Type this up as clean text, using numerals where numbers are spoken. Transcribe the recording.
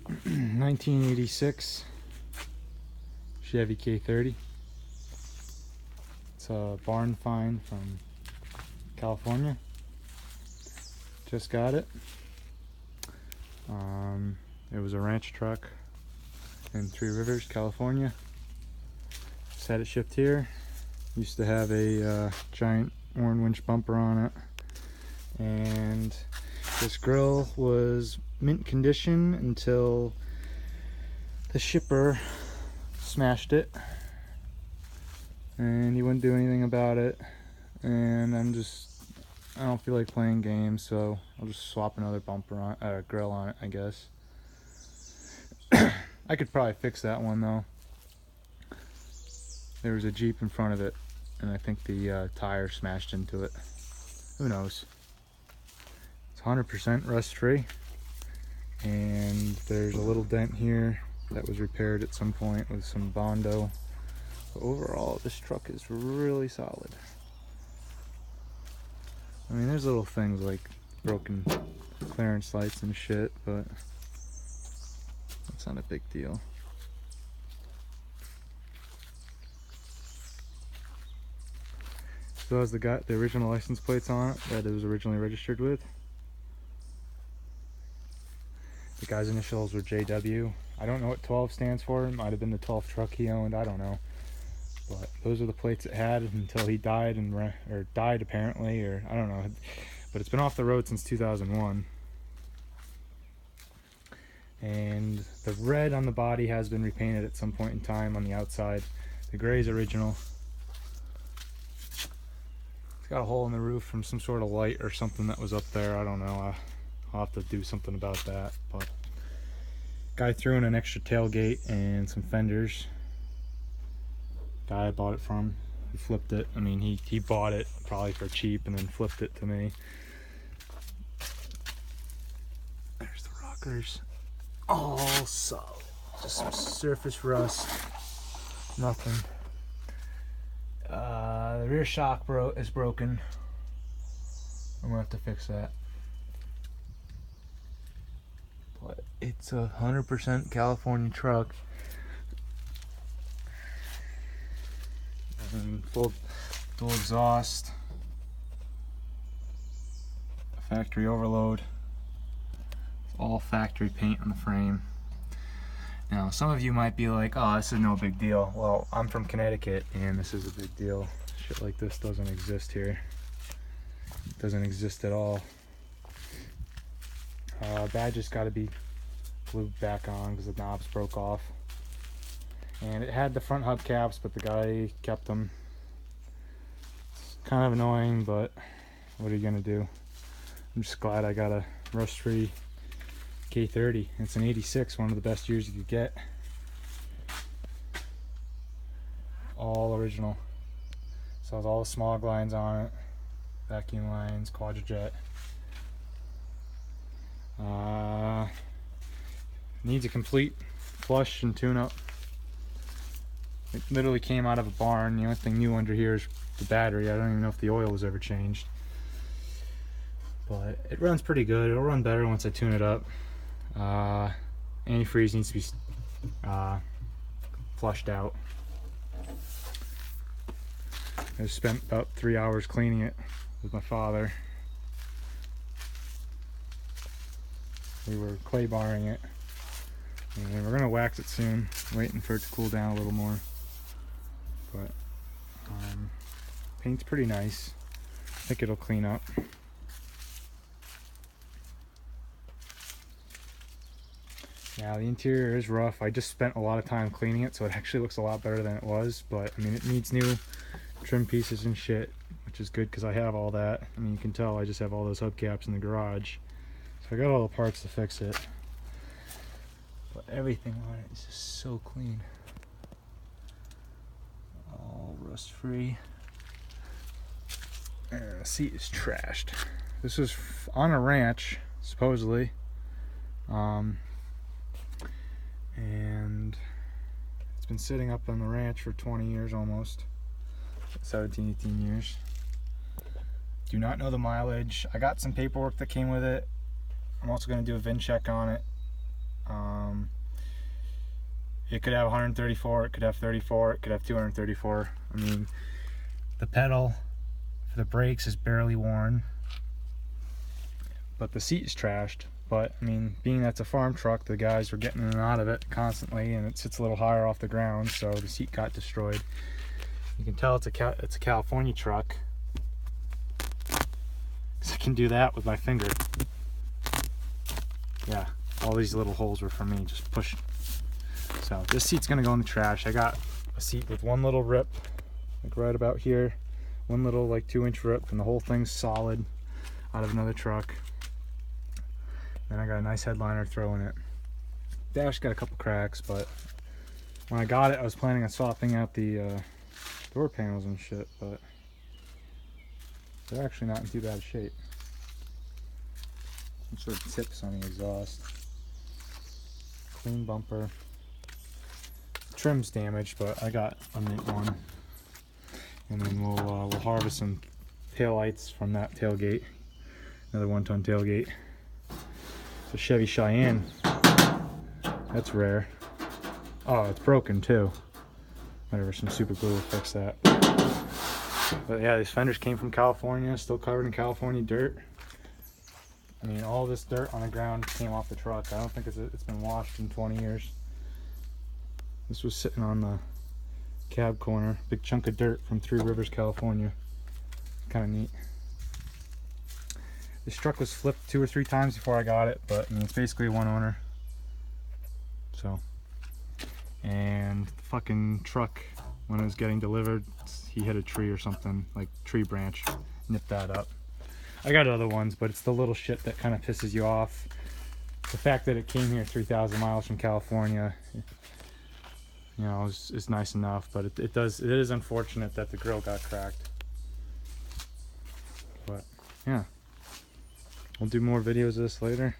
1986 Chevy K30. It's a barn find from California. Just got it. It was a ranch truck in Three Rivers, California. Just had it shipped here. Used to have a giant Warn winch bumper on it, and this grill was mint condition until the shipper smashed it, and he wouldn't do anything about it. And I don't feel like playing games, so I'll just swap another bumper on, grill on it, I guess. I could probably fix that one though. There was a Jeep in front of it, and I think the tire smashed into it. Who knows? It's 100% rust free, and there's a little dent here that was repaired at some point with some Bondo. But overall, this truck is really solid. I mean, there's little things like broken clearance lights and shit, but that's not a big deal. Still has the original license plates on it that it was originally registered with. The guy's initials were JW. I don't know what 12 stands for. It might have been the 12th truck he owned. I don't know. But those are the plates it had until he died, or died apparently, or I don't know. But it's been off the road since 2001. And the red on the body has been repainted at some point in time on the outside. The gray is original. It's got a hole in the roof from some sort of light or something that was up there. I don't know. I'll have to do something about that. But guy threw in an extra tailgate and some fenders. Guy I bought it from, he flipped it. I mean, he bought it probably for cheap and then flipped it to me. There's the rockers. All solid. Just some surface rust. Nothing. The rear shock is broken. I'm gonna have to fix that. But it's a 100% California truck. And full dual exhaust. Factory overload. All factory paint on the frame. Now, some of you might be like, oh, this is no big deal. Well, I'm from Connecticut, and this is a big deal. Shit like this doesn't exist here. It doesn't exist at all. Badge just got to be glued back on because the knobs broke off. And it had the front hubcaps, but the guy kept them. It's kind of annoying, but what are you gonna do? I'm just glad I got a rust-free K30. It's an 86, one of the best years you could get. All original. So it has all the smog lines on it, vacuum lines, quadrajet. Needs a complete flush and tune-up. It literally came out of a barn. The only thing new under here is the battery. I don't even know if the oil was ever changed. But it runs pretty good. It'll run better once I tune it up. Antifreeze needs to be flushed out. I spent about 3 hours cleaning it with my father. We were clay barring it. And we're gonna wax it soon, waiting for it to cool down a little more. But paint's pretty nice. I think it'll clean up. Now the interior is rough. I just spent a lot of time cleaning it, so it actually looks a lot better than it was. But I mean, it needs new trim pieces and shit, which is good because I have all that. I mean, you can tell I just have all those hubcaps in the garage, so I got all the parts to fix it. But everything on it is just so clean. All rust free. And the seat is trashed. This was on a ranch, supposedly. And it's been sitting up on the ranch for 20 years almost. 17, 18 years. Do not know the mileage. I got some paperwork that came with it. I'm also going to do a VIN check on it. It could have 134, it could have 34, it could have 234. I mean, the pedal for the brakes is barely worn, but the seat is trashed. But I mean, being that's a farm truck, the guys were getting in and out of it constantly, and it sits a little higher off the ground, so the seat got destroyed. You can tell it's a California truck, because I can do that with my finger. Yeah, all these little holes were for me, just push. So this seat's gonna go in the trash. I got a seat with one little rip, like right about here, one little like 2-inch rip, and the whole thing's solid out of another truck. Then I got a nice headliner throw in it. Dash got a couple cracks, but when I got it, I was planning on swapping out the door panels and shit, but they're actually not in too bad shape. Some sort of tips on the exhaust. Clean bumper. Trim's damaged, but I got a mint one. And then we'll harvest some tail lights from that tailgate. Another 1-ton tailgate. It's a Chevy Cheyenne. That's rare. Oh, it's broken too. Whatever, some super glue will fix that. But yeah, these fenders came from California, still covered in California dirt. I mean, all this dirt on the ground came off the truck. I don't think it's been washed in 20 years. This was sitting on the cab corner. Big chunk of dirt from Three Rivers, California. Kind of neat. This truck was flipped 2 or 3 times before I got it, but I mean, it's basically one owner. So, and the fucking truck, when it was getting delivered, he hit a tree or something, like tree branch, nipped that up. I got other ones, but it's the little shit that kind of pisses you off. The fact that it came here 3,000 miles from California, you know, is nice enough, but it is unfortunate that the grill got cracked. But yeah, we'll do more videos of this later.